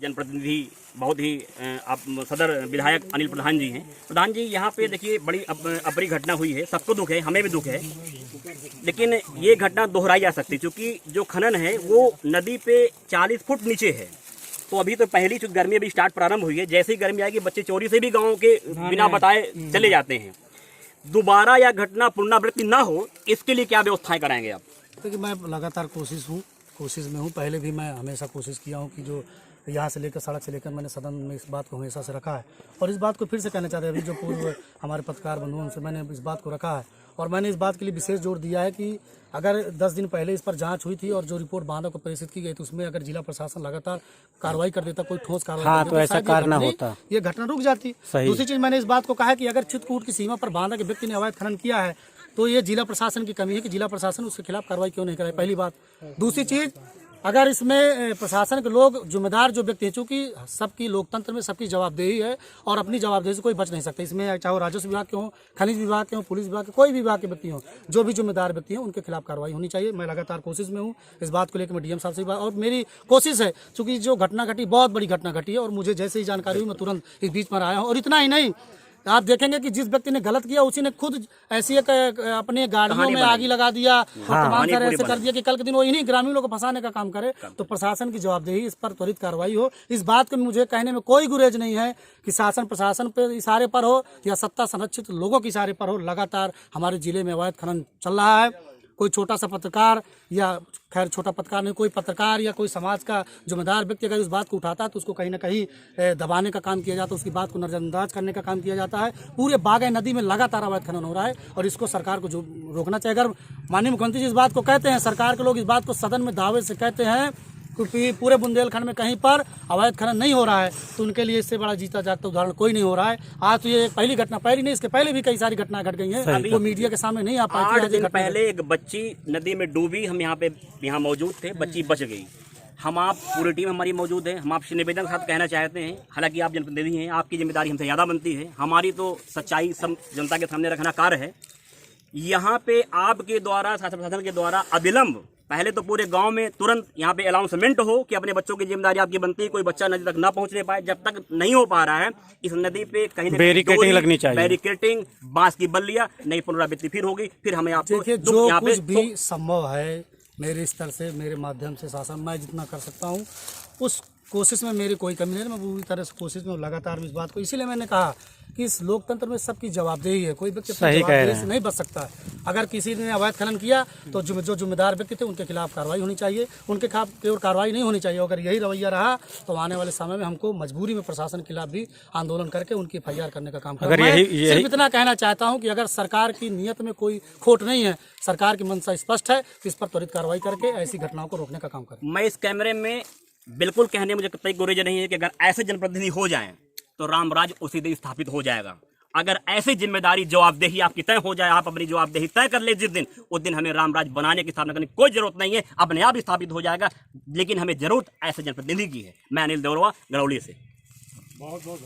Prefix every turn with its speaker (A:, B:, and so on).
A: जनप्रतिनिधि बहुत ही आप सदर विधायक अनिल प्रधान जी हैं। प्रधान जी, यहाँ पे देखिए बड़ी अप्रिय घटना हुई है, सबको दुख है, हमें भी दुख है, लेकिन ये घटना दोहराई जा सकती है क्योंकि जो खनन है वो नदी पे 40 फुट नीचे है। तो अभी तो पहली चूंकि गर्मी अभी स्टार्ट प्रारंभ हुई है, जैसे ही गर्मी आएगी बच्चे चोरी से भी गाँव के बिना बताए चले जाते हैं। दोबारा यह घटना पुनरावृत्ति ना हो, इसके लिए क्या व्यवस्थाएं कराएंगे आप?
B: देखिए, मैं लगातार कोशिश में हूँ। पहले भी मैं हमेशा कोशिश किया हूँ कि जो यहाँ से लेकर सड़क से लेकर मैंने सदन में इस बात को हमेशा से रखा है और इस बात को फिर से कहना चाहते हैं। अभी जो पूर्व हमारे पत्रकार बंधुओं से मैंने इस बात को रखा है और मैंने इस बात के लिए विशेष जोर दिया है कि अगर 10 दिन पहले इस पर जांच हुई थी और जो रिपोर्ट बांधा को प्रेषित की गई तो उसमें अगर जिला प्रशासन लगातार कार्रवाई कर देता, कोई ठोस कार्रवाई
C: तो ऐसा कारण होता,
B: ये घटना रुक जाती। दूसरी चीज मैंने इस बात को कहा है कि अगर चित्रकूट की सीमा पर बांधा के व्यक्ति ने अवैध खनन किया है तो ये जिला प्रशासन की कमी है कि जिला प्रशासन उसके खिलाफ कार्रवाई क्यों नहीं कराए, पहली बात। दूसरी चीज, अगर इसमें प्रशासन के लोग जिम्मेदार जो व्यक्ति हैं, चूंकि सबकी लोकतंत्र में सबकी जवाबदेही है और अपनी जवाबदेही से कोई बच नहीं सकता। इसमें चाहे राजस्व विभाग के हों, खनिज विभाग के हों, पुलिस विभाग के, कोई भी विभाग के व्यक्ति हों, जो भी जिम्मेदार व्यक्ति हैं उनके खिलाफ कार्रवाई होनी चाहिए। मैं लगातार कोशिश में हूँ इस बात को लेकर। मैं डीएम साहब से बात, और मेरी कोशिश है, चूंकि जो घटना घटी बहुत बड़ी घटना घटी है और मुझे जैसे ही जानकारी हुई मैं तुरंत इस बीच में आया हूँ। और इतना ही नहीं, आप देखेंगे कि जिस व्यक्ति ने गलत किया उसी ने खुद ऐसी एक अपने गाड़ियों में आग लगा दिया और तमाम तरह ऐसे कर दिया कि कल के दिन वो इन्हीं ग्रामीणों को फंसाने का काम करे। तो प्रशासन की जवाबदेही, इस पर त्वरित कार्रवाई हो। इस बात को मुझे कहने में कोई गुरेज नहीं है कि शासन प्रशासन पे इशारे पर हो या सत्ता संरक्षित लोगों के इशारे पर हो। लगातार हमारे जिले में अवैध खनन चल रहा है। कोई छोटा सा पत्रकार, या खैर छोटा पत्रकार नहीं, कोई पत्रकार या कोई समाज का जिम्मेदार व्यक्ति अगर उस बात को उठाता है तो उसको कहीं ना कहीं दबाने का काम किया जाता है, उसकी बात को नजरअंदाज करने का काम किया जाता है। पूरे बागई नदी में लगातार अवैध खनन हो रहा है और इसको सरकार को जो रोकना चाहिए। अगर माननीय मुख्यमंत्री जी इस बात को कहते हैं, सरकार के लोग इस बात को सदन में दावे से कहते हैं क्योंकि पूरे बुंदेलखंड में कहीं पर अवैध खनन नहीं हो रहा है, तो उनके लिए इससे बड़ा जीता जागता उदाहरण कोई नहीं हो रहा है। आज तो ये पहली घटना, पहली नहीं, इसके पहले भी कई सारी घटना घट गई हैं, वो मीडिया के सामने नहीं आ पाई।
A: 8 दिन पहले एक बच्ची नदी में डूबी, हम यहाँ मौजूद थे, बच्ची बच गई। हम आप पूरी टीम हमारी मौजूद है। हम आपसे निवेदन के साथ कहना चाहते हैं, हालांकि आप जनप्रतिनिधि हैं, आपकी जिम्मेदारी हमसे ज़्यादा बनती है, हमारी तो सच्चाई सब जनता के सामने रखना कार्य है। यहाँ पे आपके द्वारा, शासन प्रशासन के द्वारा अविलंब पहले तो पूरे गांव में तुरंत यहाँ पे अनाउंसमेंट हो कि अपने बच्चों की जिम्मेदारी आपकी बनती है, कोई बच्चा नदी तक ना पहुंचने पाए। जब तक नहीं हो पा रहा है, इस नदी पे कहीं
C: बैरिकेडिंग लगनी चाहिए,
A: बैरिकेडिंग, बांस की बल्लियां, नई पुनरावृत्ति फिर होगी, फिर हमें आपको
B: देखिए जो कुछ भी संभव है मेरे स्तर से, मेरे माध्यम से शासन मैं जितना कर सकता हूँ उस कोशिश में मेरी कोई कमी नहीं है। मैं पूरी तरह से कोशिश में लगातार इस बात को, इसीलिए मैंने कहा कि इस लोकतंत्र में सबकी जवाबदेही है, कोई व्यक्ति अपनी जवाबदेही से नहीं बच सकता है। अगर किसी ने अवैध खनन किया तो जो जिम्मेदार व्यक्ति थे उनके खिलाफ कार्रवाई होनी चाहिए, उनके खिलाफ केवल कार्रवाई नहीं होनी चाहिए। अगर यही रवैया रहा तो आने वाले समय में हमको मजबूरी में प्रशासन के खिलाफ भी आंदोलन करके उनकी FIR करने का काम करना है। सिर्फ इतना कहना चाहता हूँ कि अगर सरकार की नीयत में कोई खोट नहीं है, सरकार की मंशा स्पष्ट है, तो इस पर त्वरित कार्रवाई करके ऐसी घटनाओं को रोकने का काम करें।
A: मैं इस कैमरे में बिल्कुल कहने मुझे कतई गुरेज नहीं है कि अगर ऐसे जनप्रतिनिधि हो जाएं तो रामराज उसी दिन स्थापित हो जाएगा। अगर ऐसी जिम्मेदारी, जवाबदेही आपकी तय हो जाए, आप अपनी जवाबदेही तय कर ले जिस दिन, उस दिन हमें रामराज बनाने की स्थापना करने की कोई जरूरत नहीं है, अपने आप स्थापित हो जाएगा। लेकिन हमें जरूरत ऐसे जनप्रतिनिधि की है। मैं अनिल देवरवा, गरौली से। बहुत बहुत